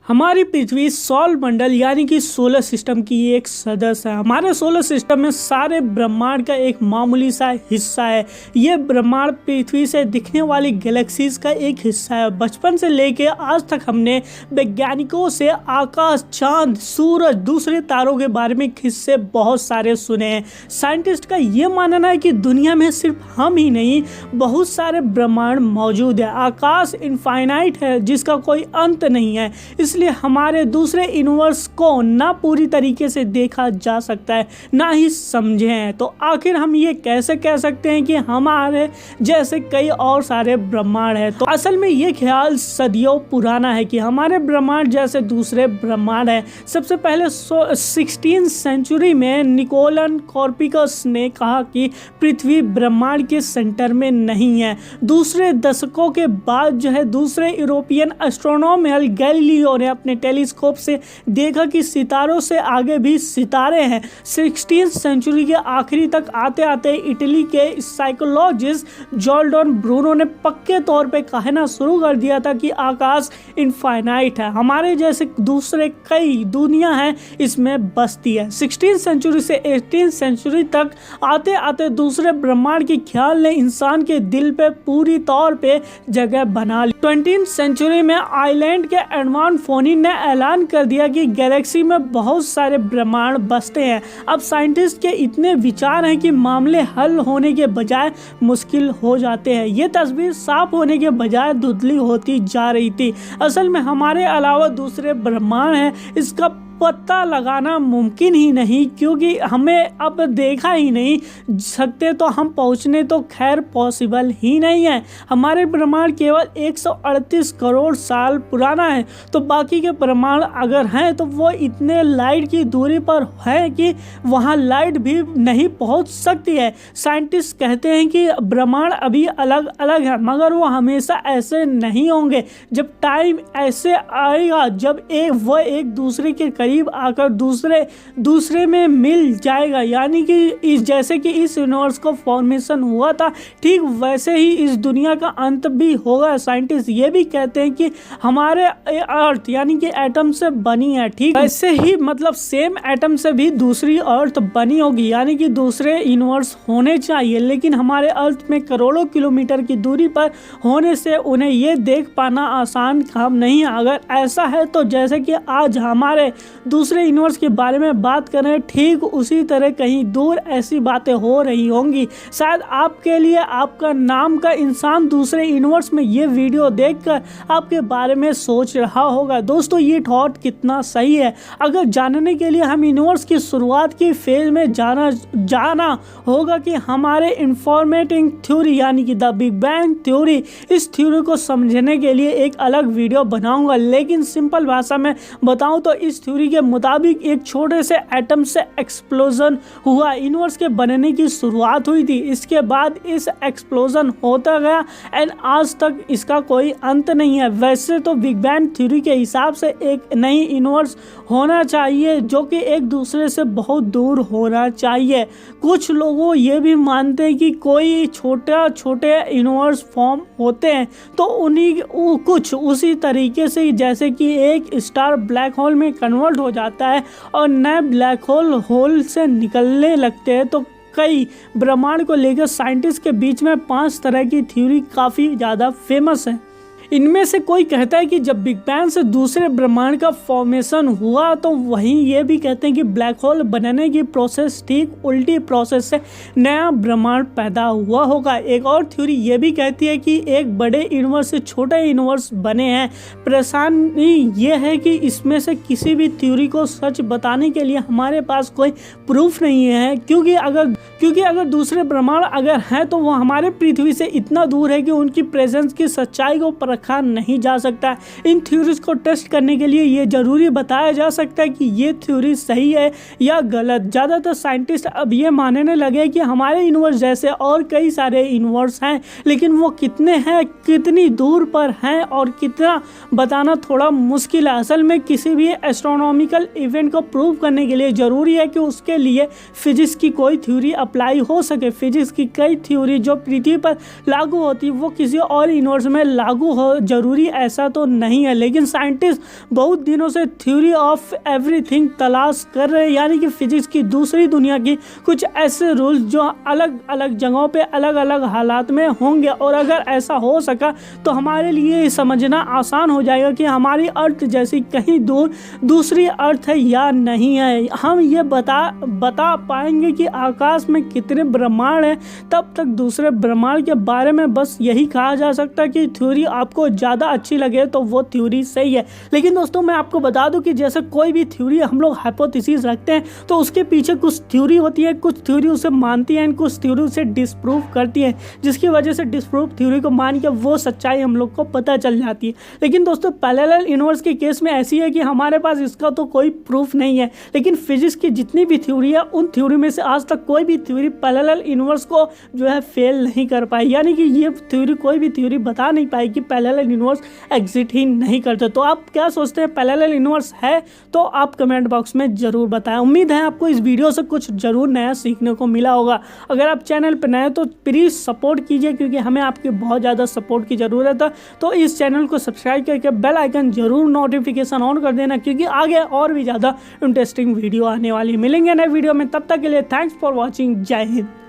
हमारी पृथ्वी सौर मंडल यानी कि सोलर सिस्टम की एक सदस्य है। हमारे सोलर सिस्टम में सारे ब्रह्मांड का एक मामूली सा हिस्सा है। ये ब्रह्मांड पृथ्वी से दिखने वाली गैलेक्सीज का एक हिस्सा है। बचपन से लेके आज तक हमने वैज्ञानिकों से आकाश, चांद, सूरज, दूसरे तारों के बारे में किस्से बहुत सारे सुने हैं। साइंटिस्ट का ये मानना है कि दुनिया में सिर्फ हम ही नहीं, बहुत सारे ब्रह्मांड मौजूद है। आकाश इनफाइनाइट है जिसका कोई अंत नहीं है, इसलिए हमारे दूसरे यूनिवर्स को ना पूरी तरीके से देखा जा सकता है ना ही समझे हैं। तो आखिर हम ये कैसे कह सकते हैं कि हमारे जैसे कई और सारे ब्रह्मांड है? तो असल में ये ख्याल सदियों पुराना है कि हमारे ब्रह्मांड जैसे दूसरे ब्रह्मांड है। सबसे पहले 16वीं सेंचुरी में निकोलन कॉर्पिकस ने कहा कि पृथ्वी ब्रह्मांड के सेंटर में नहीं है। दूसरे दशकों के बाद दूसरे यूरोपियन एस्ट्रोनॉमर गैलीलियो ने अपने टेलीस्कोप से देखा कि सितारों से आगे भी सितारे हैं। 16वीं सेंचुरी के आखिरी तक आते आते इटली के साइकोलॉजिस्ट जॉर्डन ब्रूनो ने पक्के तौर पे कहना शुरू कर दिया था कि आकाश इनफाइनाइट है, हमारे जैसे दूसरे कई दुनिया है इसमें बसती है। 16वीं सेंचुरी से 18वीं सेंचुरी तक आते आते दूसरे ब्रह्मांड के ख्याल ने इंसान के दिल पे पूरी तौर पे जगह बना ली। 20वीं सेंचुरी में आइलैंड के एडवान फोनी ने ऐलान कर दिया कि गैलेक्सी में बहुत सारे ब्रह्मांड बसते हैं। अब साइंटिस्ट के इतने विचार हैं कि मामले हल होने के बजाय मुश्किल हो जाते हैं। ये तस्वीर साफ होने के बजाय धुंधली होती जा रही थी। असल में हमारे अलावा दूसरे ब्रह्मांड हैं, इसका पता लगाना मुमकिन ही नहीं, क्योंकि हमें अब देखा ही नहीं सकते तो हम पहुंचने तो खैर पॉसिबल ही नहीं है। हमारे ब्रह्मांड केवल 138 करोड़ साल पुराना है, तो बाकी के ब्रह्मांड अगर हैं तो वो इतने लाइट की दूरी पर है कि वहां लाइट भी नहीं पहुंच सकती है। साइंटिस्ट कहते हैं कि ब्रह्मांड अभी अलग अलग है, मगर वो हमेशा ऐसे नहीं होंगे। जब टाइम ऐसे आएगा जब वो एक दूसरे के करीब आकर दूसरे में मिल जाएगा, यानी कि जैसे कि इस यूनिवर्स को फॉर्मेशन हुआ था ठीक वैसे ही इस दुनिया का अंत भी होगा। साइंटिस्ट ये भी कहते हैं कि हमारे अर्थ यानी कि एटम से बनी है, ठीक वैसे ही मतलब सेम एटम से भी दूसरी अर्थ बनी होगी, यानी कि दूसरे यूनिवर्स होने चाहिए। लेकिन हमारे अर्थ में करोड़ों किलोमीटर की दूरी पर होने से उन्हें ये देख पाना आसान काम नहीं है। अगर ऐसा है तो जैसे कि आज हमारे दूसरे यूनिवर्स के बारे में बात करें, ठीक उसी तरह कहीं दूर ऐसी बातें हो रही होंगी। शायद आपके लिए आपका नाम का इंसान दूसरे यूनिवर्स में ये वीडियो देखकर आपके बारे में सोच रहा होगा। दोस्तों, ये थॉट कितना सही है? अगर जानने के लिए हम यूनिवर्स की शुरुआत की फेज में जाना होगा कि हमारे इंफॉर्मेटिंग थ्योरी यानी कि द बिग बैंग थ्योरी, इस थ्योरी को समझने के लिए एक अलग वीडियो बनाऊंगा। लेकिन सिंपल भाषा में बताऊं तो इस थ्योरी के मुताबिक एक छोटे से एटम से एक्सप्लोजन हुआ, यूनिवर्स के बनने की शुरुआत हुई थी। इसके बाद इस एक्सप्लोजन होता गया एंड आज तक इसका कोई अंत नहीं है। वैसे तो बिग बैंग थ्योरी के हिसाब से एक नई यूनिवर्स होना चाहिए जो कि एक दूसरे से बहुत दूर होना चाहिए। कुछ लोगों ये भी मानते हैं कि कोई छोटे यूनिवर्स फॉर्म होते हैं तो उन्हीं कुछ उसी तरीके से जैसे कि एक स्टार ब्लैक होल में कन्वर्ट हो जाता है और नए ब्लैक होल से निकलने लगते हैं। तो कई ब्रह्मांड को लेकर साइंटिस्ट के बीच में 5 तरह की थ्योरी काफ़ी ज़्यादा फेमस है। इनमें से कोई कहता है कि जब बिग बैंग से दूसरे ब्रह्मांड का फॉर्मेशन हुआ, तो वहीं ये भी कहते हैं कि ब्लैक होल बनने की प्रोसेस ठीक उल्टी प्रोसेस से नया ब्रह्मांड पैदा हुआ होगा। एक और थ्योरी ये भी कहती है कि एक बड़े यूनिवर्स से छोटे यूनिवर्स बने हैं। परेशानी ये है कि इसमें से किसी भी थ्योरी को सच बताने के लिए हमारे पास कोई प्रूफ नहीं है, क्योंकि अगर दूसरे ब्रह्मांड अगर हैं तो वो हमारे पृथ्वी से इतना दूर है कि उनकी प्रेजेंस की सच्चाई को परखा नहीं जा सकता। इन थ्योरीज को टेस्ट करने के लिए ये जरूरी बताया जा सकता है कि ये थ्योरी सही है या गलत। ज़्यादातर साइंटिस्ट अब ये मानने लगे कि हमारे यूनिवर्स जैसे और कई सारे यूनिवर्स हैं, लेकिन वो कितने हैं, कितनी दूर पर हैं और कितना बताना थोड़ा मुश्किल है। असल में किसी भी एस्ट्रोनॉमिकल इवेंट को प्रूव करने के लिए ज़रूरी है कि उसके लिए फिजिक्स की कोई थ्योरी अप्लाई हो सके। फिजिक्स की कई थ्योरी जो पृथ्वी पर लागू होती वो किसी और यूनिवर्स में लागू हो जरूरी ऐसा तो नहीं है, लेकिन साइंटिस्ट बहुत दिनों से थ्योरी ऑफ एवरीथिंग तलाश कर रहे हैं, यानी कि फिजिक्स की दूसरी दुनिया की कुछ ऐसे रूल्स जो अलग अलग जगहों पे अलग अलग हालात में होंगे। और अगर ऐसा हो सका तो हमारे लिए समझना आसान हो जाएगा कि हमारी अर्थ जैसी कहीं दूर दूसरी अर्थ है या नहीं है। हम ये बता पाएंगे कि आकाश में कितने ब्रह्मांड हैं। तब तक दूसरे ब्रह्मांड के बारे में बस यही कहा जा सकता है कि थ्योरी आपको ज़्यादा अच्छी लगे तो वो थ्योरी सही है। लेकिन दोस्तों मैं आपको बता दूं कि जैसे कोई भी थ्योरी हम लोग हाइपोथेसिस रखते हैं तो उसके पीछे कुछ थ्योरी होती है, कुछ थ्योरी उसे मानती है, कुछ थ्योरी उसे डिसप्रूव करती है, जिसकी वजह से डिसप्रूव थ्योरी को मान के वो सच्चाई हम लोग को पता चल जाती है। लेकिन दोस्तों पैरेलल यूनिवर्स के केस में ऐसी है कि हमारे पास इसका तो कोई प्रूफ नहीं है, लेकिन फिजिक्स की जितनी भी थ्योरी है उन थ्योरी में से आज तक कोई भी थ्योरी पैरेलल यूनिवर्स को जो है फेल नहीं कर पाई, यानी कि ये थ्योरी कोई भी थ्योरी बता नहीं पाई कि पैरेलल यूनिवर्स एग्जिस्ट ही नहीं करते। तो आप क्या सोचते हैं, पैरेलल यूनिवर्स है? तो आप कमेंट बॉक्स में ज़रूर बताएं। उम्मीद है आपको इस वीडियो से कुछ ज़रूर नया सीखने को मिला होगा। अगर आप चैनल पर नए तो प्लीज़ सपोर्ट कीजिए, क्योंकि हमें आपकी बहुत ज़्यादा सपोर्ट की ज़रूरत है। तो इस चैनल को सब्सक्राइब करके बेल आइकन जरूर नोटिफिकेशन ऑन कर देना, क्योंकि आगे और भी ज़्यादा इंटरेस्टिंग वीडियो आने वाली। मिलेंगे नए वीडियो में, तब तक के लिए थैंक्स फॉर वॉचिंग। जय हिंद।